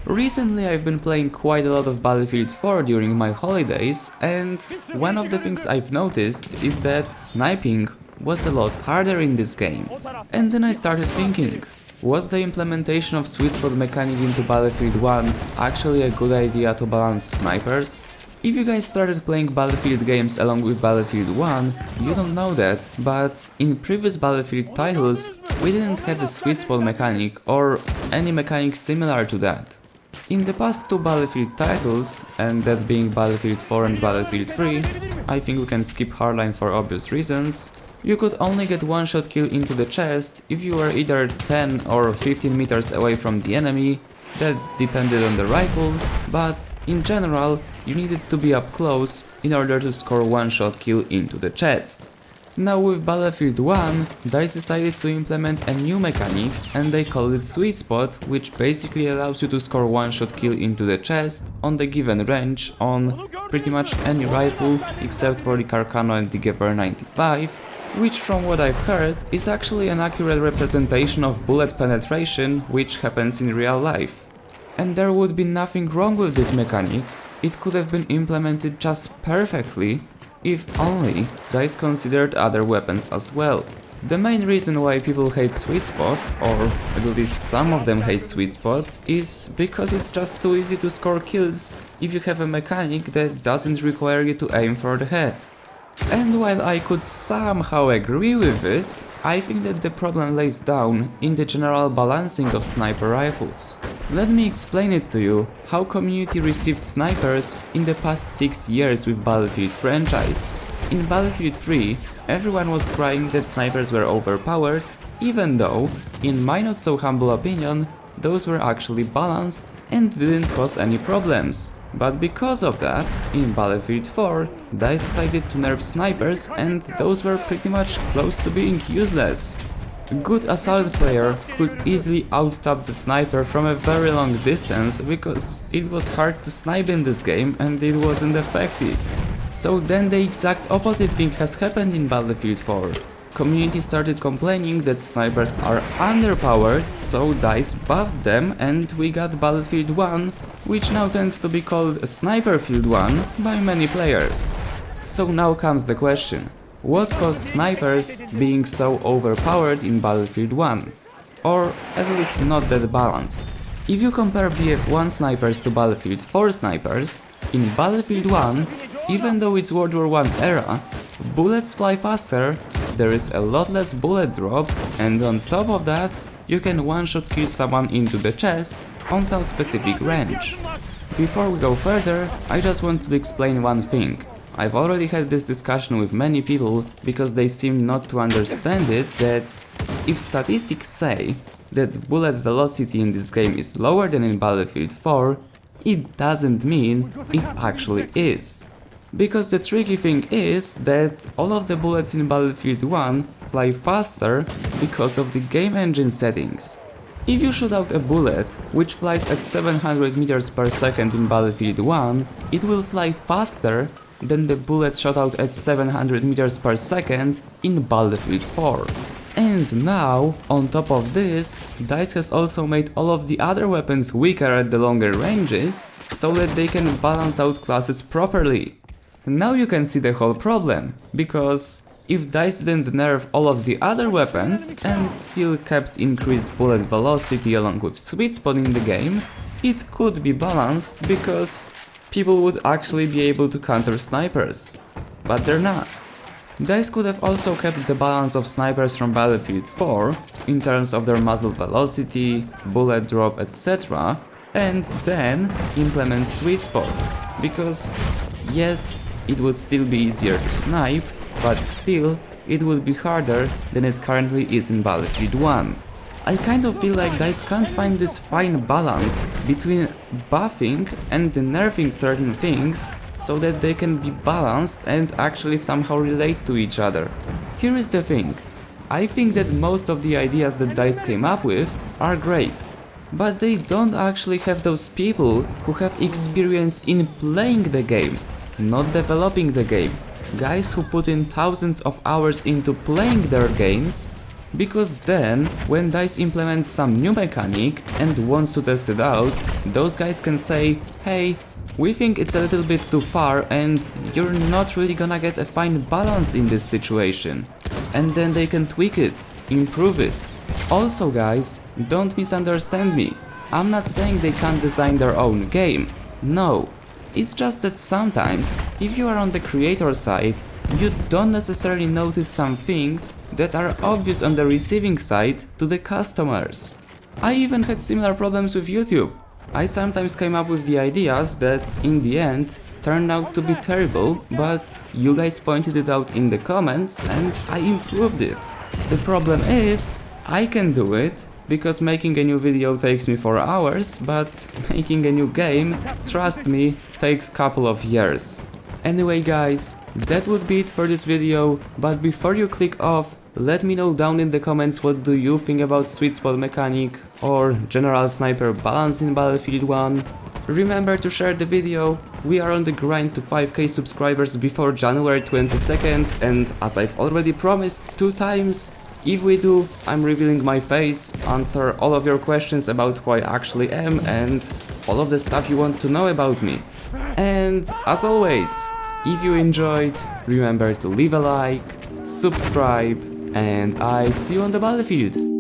Recently I've been playing quite a lot of Battlefield 4 during my holidays, and one of the things I've noticed is that sniping was a lot harder in this game. And then I started thinking, was the implementation of sweet spot mechanic into Battlefield 1 actually a good idea to balance snipers? If you guys started playing Battlefield games along with Battlefield 1, you don't know that, but in previous Battlefield titles we didn't have a sweet spot mechanic or any mechanic similar to that. In the past two Battlefield titles, and that being Battlefield 4 and Battlefield 3, I think we can skip hardline for obvious reasons, you could only get one-shot kill into the chest if you were either 10 or 15 meters away from the enemy. That depended on the rifle, but in general you needed to be up close in order to score one-shot kill into the chest. Now with Battlefield 1, DICE decided to implement a new mechanic and they called it Sweet Spot, which basically allows you to score one-shot kill into the chest on the given range on pretty much any rifle except for the Carcano and the Gewehr 95, which from what I've heard is actually an accurate representation of bullet penetration which happens in real life. And there would be nothing wrong with this mechanic, it could have been implemented just perfectly if only DICE considered other weapons as well. The main reason why people hate Sweet Spot, or at least some of them hate Sweet Spot, is because it's just too easy to score kills if you have a mechanic that doesn't require you to aim for the head. And while I could somehow agree with it, I think that the problem lays down in the general balancing of sniper rifles. Let me explain it to you, how community received snipers in the past 6 years with Battlefield franchise. In Battlefield 3, everyone was crying that snipers were overpowered, even though, in my not so humble opinion, those were actually balanced and didn't cause any problems. But because of that, in Battlefield 4, DICE decided to nerf snipers and those were pretty much close to being useless. A good assault player could easily out-tap the sniper from a very long distance because it was hard to snipe in this game and it wasn't effective. So then the exact opposite thing has happened in Battlefield 4. Community started complaining that snipers are underpowered, so DICE buffed them and we got Battlefield 1, which now tends to be called a Sniperfield 1 by many players. So now comes the question, what caused snipers being so overpowered in Battlefield 1? Or at least not that balanced. If you compare BF1 snipers to Battlefield 4 snipers, in Battlefield 1, even though it's World War I era, bullets fly faster, there is a lot less bullet drop, and on top of that, you can one-shot kill someone into the chest on some specific range. Before we go further, I just want to explain one thing. I've already had this discussion with many people because they seem not to understand it, that if statistics say that bullet velocity in this game is lower than in Battlefield 4, it doesn't mean it actually is. Because the tricky thing is that all of the bullets in Battlefield 1 fly faster because of the game engine settings. If you shoot out a bullet which flies at 700 meters per second in Battlefield 1, it will fly faster than the bullet shot out at 700 meters per second in Battlefield 4. And now, on top of this, DICE has also made all of the other weapons weaker at the longer ranges, so that they can balance out classes properly. Now you can see the whole problem, because if DICE didn't nerf all of the other weapons and still kept increased bullet velocity along with sweet spot in the game, it could be balanced because people would actually be able to counter snipers. But they're not. DICE could have also kept the balance of snipers from Battlefield 4 in terms of their muzzle velocity, bullet drop, etc. and then implement sweet spot, because yes, it would still be easier to snipe, but still, it would be harder than it currently is in Battlefield 1. I kind of feel like DICE can't find this fine balance between buffing and nerfing certain things so that they can be balanced and actually somehow relate to each other. Here is the thing, I think that most of the ideas that DICE came up with are great, but they don't actually have those people who have experience in playing the game, not developing the game. Guys who put in thousands of hours into playing their games because then, when DICE implements some new mechanic and wants to test it out, those guys can say, hey, we think it's a little bit too far and you're not really gonna get a fine balance in this situation. And then they can tweak it, improve it. Also guys, don't misunderstand me. I'm not saying they can't design their own game. No. It's just that sometimes, if you are on the creator side, you don't necessarily notice some things that are obvious on the receiving side to the customers. I even had similar problems with YouTube. I sometimes came up with the ideas that, in the end, turned out to be terrible, but you guys pointed it out in the comments and I improved it. The problem is, I can do it, because making a new video takes me 4 hours, but making a new game, trust me, takes couple of years. Anyway guys, that would be it for this video, but before you click off, let me know down in the comments what do you think about sweet spot mechanic or general sniper balance in Battlefield 1. Remember to share the video, we are on the grind to 5k subscribers before January 22nd, and as I've already promised 2 times, if we do, I'm revealing my face, answer all of your questions about who I actually am and all of the stuff you want to know about me. And as always, if you enjoyed, remember to leave a like, subscribe, and I see you on the battlefield.